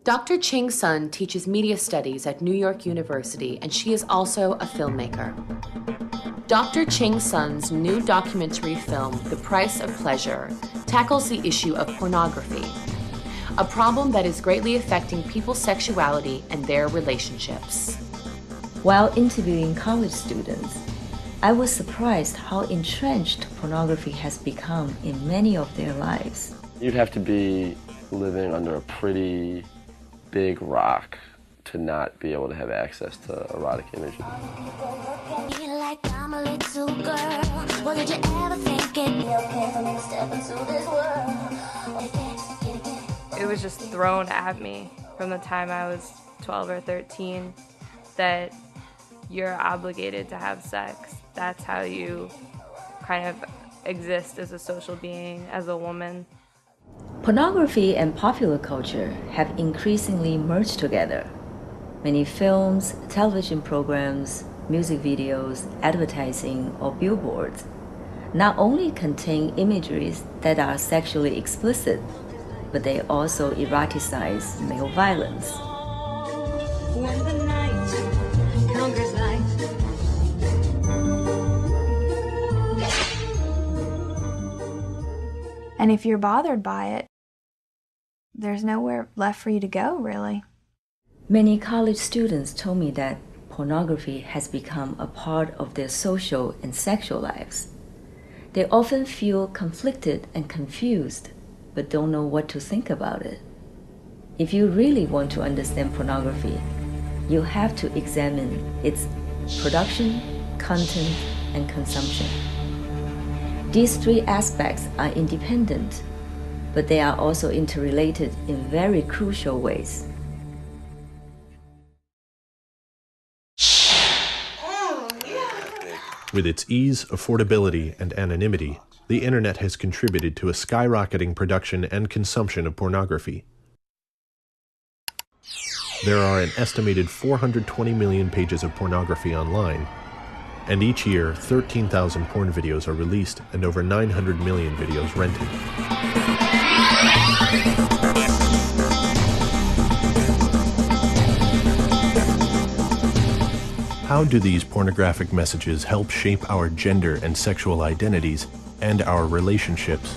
Dr. Chyng teaches media studies at New York University, and she is also a filmmaker. Dr. Chyng's new documentary film, The Price of Pleasure, tackles the issue of pornography, a problem that is greatly affecting people's sexuality and their relationships. While interviewing college students, I was surprised how entrenched pornography has become in many of their lives. You'd have to be living under a pretty big rock to not be able to have access to erotic images. It was just thrown at me from the time I was 12 or 13 that you're obligated to have sex. That's how you kind of exist as a social being, as a woman. Pornography and popular culture have increasingly merged together. Many films, television programs, music videos, advertising, or billboards not only contain imageries that are sexually explicit, but they also eroticize male violence. When the night conquers light. And if you're bothered by it, there's nowhere left for you to go, really. Many college students told me that pornography has become a part of their social and sexual lives. They often feel conflicted and confused, but don't know what to think about it. If you really want to understand pornography, you have to examine its production, content, and consumption. These three aspects are independent, but they are also interrelated in very crucial ways. With its ease, affordability, and anonymity, the internet has contributed to a skyrocketing production and consumption of pornography. There are an estimated 420 million pages of pornography online, and each year 13,000 porn videos are released and over 900 million videos rented. How do these pornographic messages help shape our gender and sexual identities and our relationships?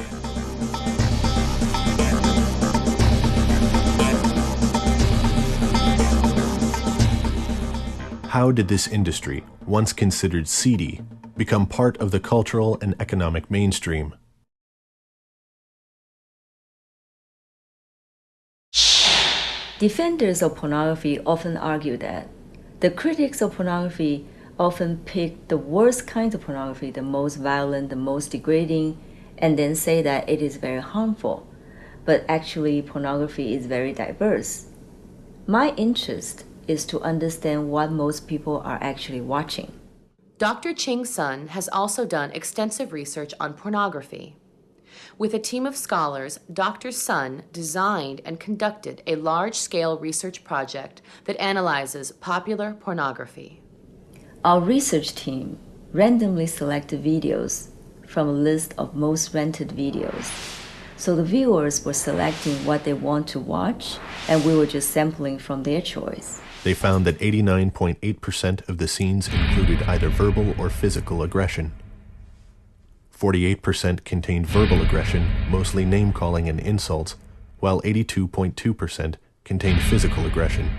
How did this industry, once considered seedy, become part of the cultural and economic mainstream? Defenders of pornography often argue that the critics of pornography often pick the worst kinds of pornography, the most violent, the most degrading, and then say that it is very harmful. But actually, pornography is very diverse. My interest is to understand what most people are actually watching. Dr. Chyng has also done extensive research on pornography. With a team of scholars, Dr. Sun designed and conducted a large-scale research project that analyzes popular pornography. Our research team randomly selected videos from a list of most rented videos. So the viewers were selecting what they want to watch, and we were just sampling from their choice. They found that 89.8% of the scenes included either verbal or physical aggression. 48% contained verbal aggression, mostly name-calling and insults, while 82.2% contained physical aggression.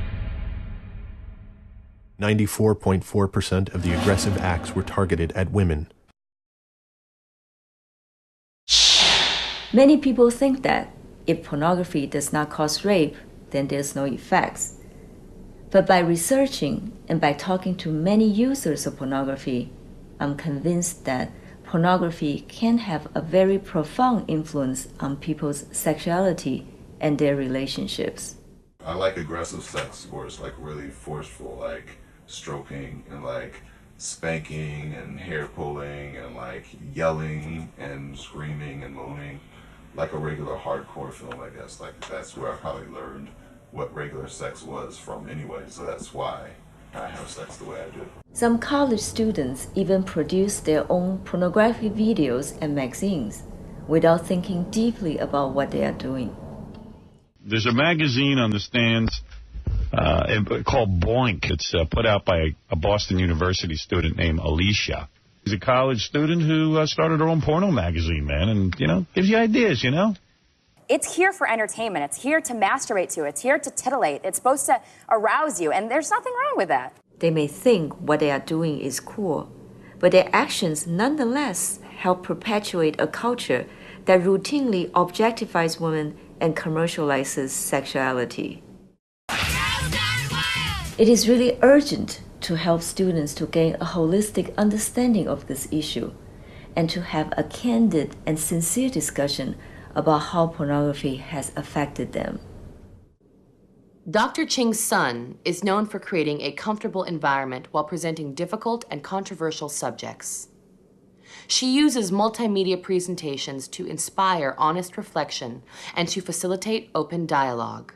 94.4% of the aggressive acts were targeted at women. Many people think that if pornography does not cause rape, then there's no effects. But by researching and by talking to many users of pornography, I'm convinced that pornography can have a very profound influence on people's sexuality and their relationships. I like aggressive sex where it's like really forceful, like stroking and like spanking and hair pulling and like yelling and screaming and moaning, like a regular hardcore film, I guess. Like that's where I probably learned what regular sex was from anyway, so that's why I have sex the way I do. Some college students even produce their own pornographic videos and magazines without thinking deeply about what they are doing. There's a magazine on the stands called Boink. It's put out by a Boston University student named Alicia. She's a college student who started her own porno magazine, man, and, you know, gives you ideas, you know? It's here for entertainment. It's here to masturbate to. It's here to titillate. It's supposed to arouse you, and there's nothing wrong with that. They may think what they are doing is cool, but their actions nonetheless help perpetuate a culture that routinely objectifies women and commercializes sexuality. It is really urgent to help students to gain a holistic understanding of this issue and to have a candid and sincere discussion about how pornography has affected them. Dr. Chyng's son is known for creating a comfortable environment while presenting difficult and controversial subjects. She uses multimedia presentations to inspire honest reflection and to facilitate open dialogue.